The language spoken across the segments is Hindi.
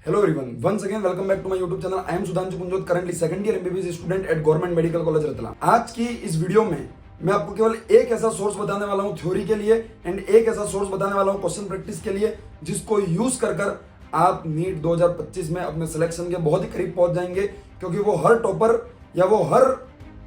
Hello everyone, once again welcome back to my YouTube channel. I am Sudhanshu Punjot, currently second year MBBS student at Government Medical College Ratlam. आज की इस वीडियो में मैं आपको केवल एक ऐसा सोर्स बताने वाला हूं थ्योरी के लिए एंड एक ऐसा सोर्स बताने वाला हूं क्वेश्चन प्रैक्टिस के लिए जिसको यूज कर आप नीट 2025 में अपने सिलेक्शन के बहुत ही करीब पहुंच जाएंगे, क्योंकि वो हर टॉपर या वो हर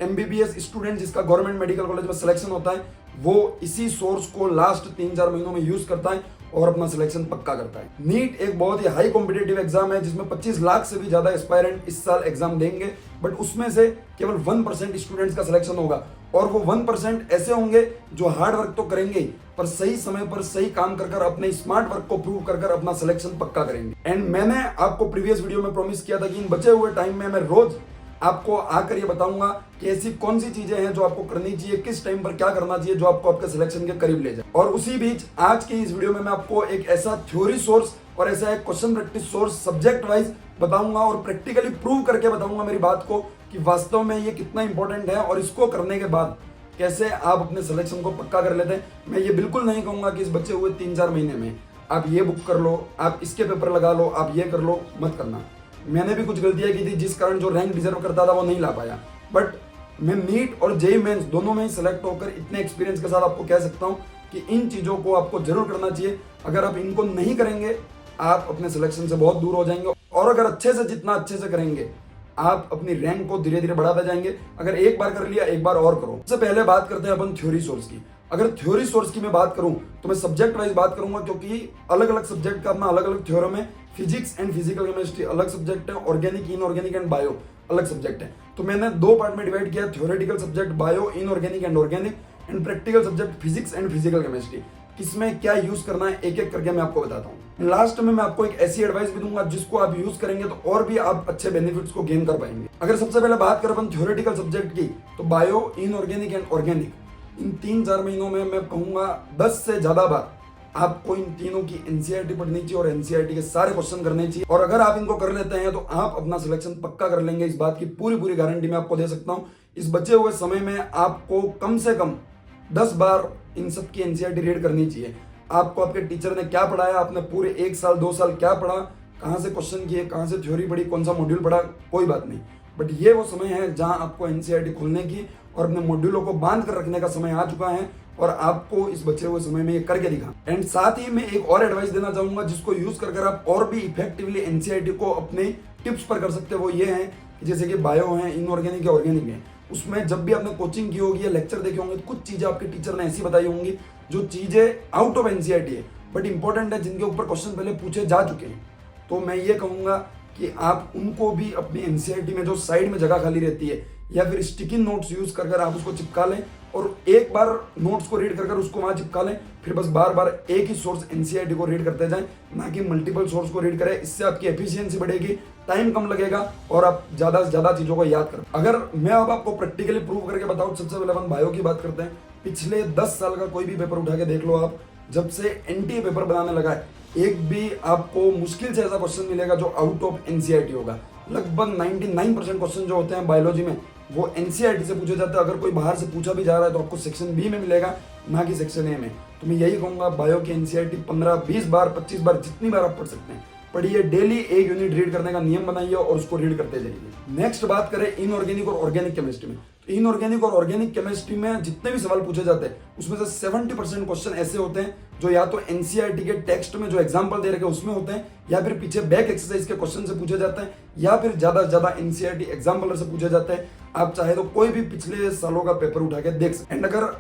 MBBS स्टूडेंट जिसका गवर्नमेंट मेडिकल कॉलेज में सिलेक्शन होता है वो इसी सोर्स को लास्ट 3-4 महीनों में यूज करता है और अपना सिलेक्शन पक्का करता है। नीट एक बहुत ही हाई कॉम्पिटेटिव एग्जाम है जिसमें 25 लाख से भी ज्यादा एस्पायरेंट इस साल एग्जाम देंगे, बट उसमें से केवल 1% स्टूडेंट्स का सिलेक्शन होगा और वो 1% ऐसे होंगे जो हार्ड वर्क तो करेंगे पर सही समय पर सही काम कर अपने स्मार्ट वर्क को प्रूव कर अपना सिलेक्शन पक्का करेंगे। एंड मैंने आपको प्रीवियस वीडियो में प्रॉमिस किया था कि इन बचे हुए टाइम में मैं रोज आपको आकर ये बताऊंगा कि ऐसी कौन सी चीजें हैं जो आपको करनी चाहिए, किस टाइम पर क्या करना चाहिए जो आपको आपके सिलेक्शन के करीब ले जाए। और उसी बीच आज की इस वीडियो में मैं आपको एक ऐसा थ्योरी सोर्स और ऐसा एक question practice source subject wise बताऊंगा और प्रैक्टिकली प्रूव करके बताऊंगा मेरी बात को कि वास्तव में ये कितना इंपॉर्टेंट है और इसको करने के बाद कैसे आप अपने सिलेक्शन को पक्का कर लेते हैं। मैं ये बिल्कुल नहीं कहूंगा कि इस बचे हुए 3-4 महीने में आप ये बुक कर लो, आप इसके पेपर लगा लो, आप ये कर लो, मत करना। मैंने भी कुछ गलतियां की थी जिस कारण जो रैंक डिजर्व करता था वो नहीं ला पाया, बट मैं नीट और जेईई मेंस दोनों में ही सिलेक्ट होकर इतने एक्सपीरियंस के साथ आपको कह सकता हूं कि इन चीजों को आपको जरूर करना चाहिए। अगर आप इनको नहीं करेंगे आप अपने सिलेक्शन से बहुत दूर हो जाएंगे और अगर अच्छे से जितना अच्छे से करेंगे आप अपनी रैंक को धीरे धीरे बढ़ाते जाएंगे। अगर एक बार कर लिया एक बार और करो। सबसे पहले बात करते हैं अपन थ्योरी सोर्स की। अगर थ्योरी सोर्स की मैं बात करूं तो मैं सब्जेक्ट वाइज बात करूंगा, क्योंकि अलग अलग सब्जेक्ट का अपना अलग अलग थ्योरम है। फिजिक्स एंड फिजिकल केमिस्ट्री अलग सब्जेक्ट है, ऑर्गेनिक इनऑर्गेनिक एंड बायो अलग सब्जेक्ट है। तो मैंने दो पार्ट में डिवाइड किया, theoretical subject bio inorganic and organic and practical subject physics and physical chemistry. किसमें क्या यूज करना है एक एक करके मैं आपको बताता हूँ। लास्ट में मैं आपको एक ऐसी एडवाइस भी दूंगा जिसको आप यूज करेंगे तो और भी आप अच्छे बेनिफिट्स को गेन कर पाएंगे। अगर सबसे पहले बात करें अपन थ्योरेटिकल सब्जेक्ट की तो bio inorganic and organic in 3-4 महीनों में मैं कहूंगा 10 से ज्यादा बार आपको इन तीनों की एनसीईआरटी पढ़नी चाहिए और एनसीईआरटी के सारे क्वेश्चन करने चाहिए। और अगर आप इनको कर लेते हैं तो आप अपना सिलेक्शन पक्का कर लेंगे, इस बात की पूरी गारंटी मैं आपको दे सकता हूं। इस बचे हुए समय में आपको कम से कम 10 बार इन सब की एनसीईआरटी रीड करनी चाहिए। आपको आपके टीचर ने क्या पढ़ाया, आपने पूरे 1 साल 2 साल क्या पढ़ा, कहाँ से क्वेश्चन किए, कहाँ से थ्योरी पढ़ी, कौन सा मॉड्यूल पढ़ा, कोई बात नहीं, बट ये वो समय है जहां आपको एनसीईआरटी खोलने की और अपने मॉड्यूलों को बांध कर रखने का समय आ चुका है और आपको इस बचे हुए समय में ये करके दिखा। एंड साथ ही मैं एक और एडवाइस देना चाहूंगा जिसको यूज कर आप और भी इफेक्टिवली एनसीईआरटी को अपने टिप्स पर कर सकते हो। वो ये है कि जैसे कि बायो है, इनऑर्गेनिक या ऑर्गेनिक है, उसमें जब भी आपने कोचिंग की होगी या लेक्चर देखे होंगे तो कुछ चीजें आपके टीचर ने ऐसी बताई होंगी जो चीजें आउट ऑफ एनसीईआरटी है बट इंपॉर्टेंट है, जिनके ऊपर क्वेश्चन पहले पूछे जा चुके हैं। तो मैं ये कहूंगा कि आप उनको भी अपनी एनसीईआरटी में जो साइड में जगह खाली रहती है या फिर स्टिकी नोट्स यूज कर आप उसको चिपका लें और एक बार नोट्स को रीड कर उसको वहां चिपका लें, फिर बस बार बार एक ही सोर्स एनसीईआरटी को रीड करते जाएं, ना कि मल्टीपल सोर्स को रीड करें। इससे आपकी एफिशिएंसी बढ़ेगी, टाइम कम लगेगा और आप ज्यादा से ज्यादा चीजों को याद करें। अगर मैं अब आपको प्रैक्टिकली प्रूव करके बताऊं, सबसे पहले अपन बायो की बात करते हैं। पिछले 10 साल का कोई भी पेपर उठा के देख लो आप, जब से एनटीए पेपर बनाने लगा है एक भी आपको मुश्किल से ऐसा क्वेश्चन मिलेगा जो आउट ऑफ एनसीईआरटी होगा। लगभग 99% क्वेश्चन जो होते हैं बायोलॉजी में वो एनसीईआरटी से पूछे जाते हैं। अगर कोई बाहर से पूछा भी जा रहा है तो आपको सेक्शन बी में मिलेगा, ना कि सेक्शन ए में। तो मैं यही कहूंगा बायो की एनसीईआरटी 15-20 बार 25 बार जितनी बार आप पढ़ सकते हैं पढ़िए। डेली एक यूनिट रीड करने का नियम बनाइए और उसको रीड करते जाइए। नेक्स्ट बात करें इनऑर्गेनिक और ऑर्गेनिक केमिस्ट्री में, तो इनऑर्गेनिक और ऑर्गेनिक केमिस्ट्री में जितने भी सवाल पूछे जाते हैं उसमें से 70% क्वेश्चन ऐसे होते हैं जो या तो एनसीईआरटी के टेक्स्ट में जो एग्जांपल दे रखे उसमें होते हैं या फिर पीछे बैक एक्सरसाइज के क्वेश्चन से पूछे जाते हैं या फिर ज्यादा से ज्यादा एनसीईआरटी एग्जाम्पलर से पूछे जाते हैं। आप चाहे तो कोई भी पिछले सालों का पेपर उठा के देख सकते हैं। एंड अगर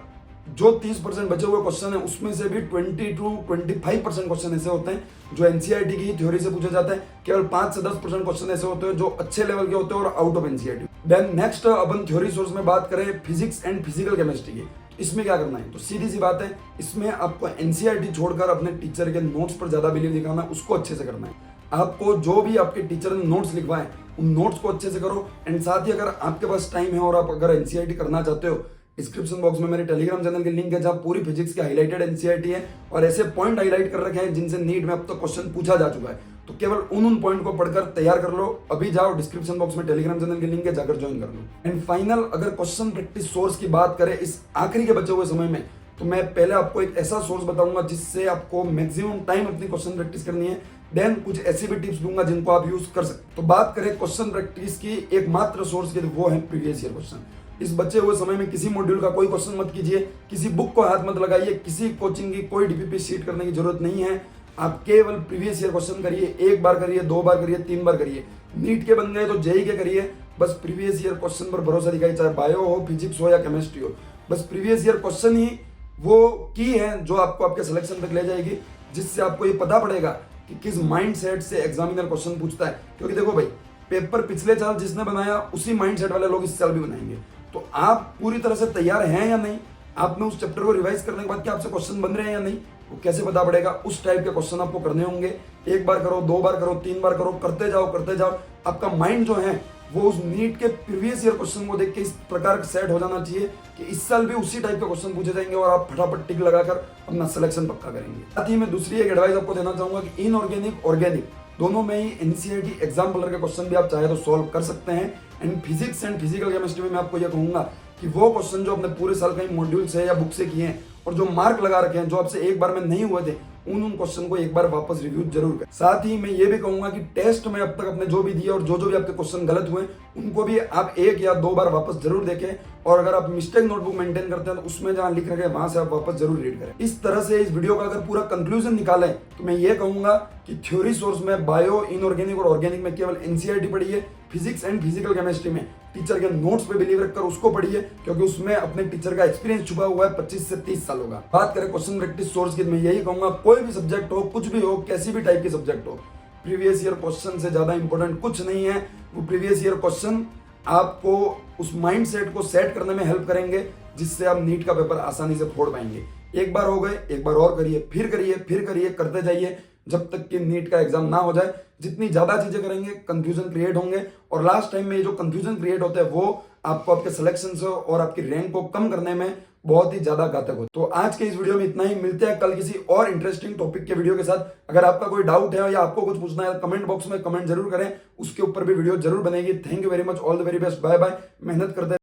जो 30% बचे हुए क्वेश्चन है उसमें से भी 20-25% क्वेश्चन ऐसे होते हैं जो एनसीईआरटी की थ्योरी से पूछे जाते हैं। केवल 5 से 10% क्वेश्चन ऐसे होते हैं जो अच्छे लेवल के होते हैं और out of NCERT. Then next अपन थ्योरी सोर्स में बात करें फिजिक्स एंड फिजिकल केमिस्ट्री की, इसमें क्या करना है तो सीधी सी बात है, इसमें आपको एनसीईआरटी छोड़कर अपने टीचर के नोट्स पर ज्यादा बिलीव दिखाना, उसको अच्छे से करना है। आपको जो भी आपके टीचर ने नोट्स लिखवाए उन नोट्स को अच्छे से करो। एंड साथ ही अगर आपके पास टाइम है और आप अगर एनसीईआरटी करना चाहते हो, डिस्क्रिप्शन बॉक्स में मेरे टेलीग्राम चैनल की लिंक है जहां पूरी फिजिक्स की हाईलाइटेड एनसीईआरटी है और ऐसे पॉइंट हाईलाइट कर रखे हैं जिनसे नीट में अब तक क्वेश्चन पूछा जा चुका है। तो केवल उन पॉइंट को पढ़कर तैयार कर लो। अभी जाओ, डिस्क्रिप्शन बॉक्स में टेलीग्राम चैनल की लिंक है, जाकर ज्वाइन कर लो। एंड फाइनल अगर क्वेश्चन प्रैक्टिस सोर्स की बात करें इस आखिरी के बचे हुए समय में, तो मैं पहले आपको एक ऐसा सोर्स बताऊंगा जिससे आपको मैक्सिमम टाइम अपनी क्वेश्चन प्रैक्टिस करनी है, देन कुछ ऐसी भी टिप्स दूंगा जिनको आप यूज कर सकते। तो बात करें क्वेश्चन प्रैक्टिस की एकमात्र सोर्स की, तो वो है प्रीवियस ईयर क्वेश्चन। इस बचे हुए समय में किसी मॉड्यूल का कोई क्वेश्चन मत कीजिए, किसी बुक को हाथ मत लगाइए, किसी कोचिंग की कोई डीपीपी शीट करने की जरूरत नहीं है। आप केवल प्रीवियस ईयर क्वेश्चन करिए, एक बार करिए, 2 बार करिए, 3 बार करिए। नीट के बन गए तो जेई के करिए, बस प्रीवियस ईयर क्वेश्चन पर भरोसा दिखाइए, चाहे बायो हो, फिजिक्स हो या केमिस्ट्री हो। बस प्रीवियस ईयर क्वेश्चन ही वो की है जो आपको आपके सिलेक्शन तक ले जाएगी, जिससे आपको ये पता पड़ेगा कि किस माइंड सेट से एग्जामिनर क्वेश्चन पूछता है। क्योंकि देखो भाई, पेपर पिछले साल जिसने बनाया उसी माइंड सेट वाले लोग इस साल भी बनाएंगे। तो आप पूरी तरह से तैयार हैं या नहीं, आपने उस चैप्टर को रिवाइज करने के बाद क्या आपसे क्वेश्चन बन रहे हैं या नहीं, वो कैसे पता पड़ेगा। उस टाइप के क्वेश्चन आपको करने होंगे। एक बार करो, 2 बार करो, 3 बार करो, करते जाओ करते जाओ। आपका माइंड जो है वो उस नीट के प्रीवियस ईयर क्वेश्चन को देख के इस प्रकार सेट हो जाना चाहिए कि इस साल भी उसी टाइप के क्वेश्चन पूछे जाएंगे और आप फटाफट टिक लगाकर अपना सिलेक्शन पक्का करेंगे। साथ ही मैं दूसरी एक एडवाइस आपको देना चाहूंगा कि इनऑर्गेनिक, ऑर्गेनिक दोनों में ही एनसीईआरटी एग्जाम कलर के क्वेश्चन भी आप चाहे तो सॉल्व कर सकते हैं। And physics and physical chemistry में मैं आपको यह कहूंगा कि वो क्वेश्चन जो आपने पूरे साल कहीं मॉड्यूल से या बुक से किए हैं और जो मार्क लगा रखे हैं, जो आपसे एक बार में नहीं हुए थे, उन क्वेश्चन को एक बार वापस रिव्यू जरूर करें। साथ ही मैं ये भी कहूंगा कि टेस्ट में अब तक आपने जो भी दिए और जो भी आपके क्वेश्चन गलत हुए उनको भी आप 1 या 2 बार वापस जरूर देखें। और अगर आप मिस्टेक नोटबुक मेंटेन करते हैं तो उसमें जहां लिख रखे हैं वहां से आप वापस जरूर रीड करें। इस तरह से इस वीडियो का अगर पूरा कंक्लूजन निकालें तो मैं ये कहूंगा कि थ्योरी सोर्स में बायो, इनऑर्गेनिक और ऑर्गेनिक में केवल एनसीईआरटी पढ़िए। फिजिक्स एंड फिजिकल केमिस्ट्री में टीचर के नोट्स पे बिलीव रखकर उसको पढ़िए, क्योंकि उसमें अपने टीचर का एक्सपीरियंस छुपा हुआ है 25 से 30 सालों का। बात करें क्वेश्चन प्रैक्टिस सोर्स की, मैं यही कहूंगा कोई भी सब्जेक्ट हो, कुछ भी हो, कैसी भी टाइप की सब्जेक्ट हो, प्रीवियस ईयर क्वेश्चन से ज्यादा इंपॉर्टेंट कुछ नहीं है। वो प्रीवियस ईयर क्वेश्चन आपको उस माइंड सेट को सेट करने में हेल्प करेंगे, जिससे आप नीट का पेपर आसानी से फोड़ पाएंगे। एक बार हो गए, एक बार और करिए, फिर करिए, फिर करिए, करते जाइए जब तक कि नीट का एग्जाम ना हो जाए। जितनी ज्यादा चीजें करेंगे कंफ्यूजन क्रिएट होंगे, और लास्ट टाइम में ये जो कंफ्यूजन क्रिएट होते हैं वो आपको आपके सिलेक्शन से और आपकी रैंक को कम करने में बहुत ही ज्यादा घातक होता है। तो आज के इस वीडियो में इतना ही। मिलते हैं कल किसी और इंटरेस्टिंग टॉपिक के वीडियो के साथ। अगर आपका कोई डाउट है या आपको कुछ पूछना है, कमेंट बॉक्स में कमेंट जरूर करें, उसके ऊपर भी वीडियो जरूर बनेगी। Thank you very much, all the very best, bye bye. मेहनत करते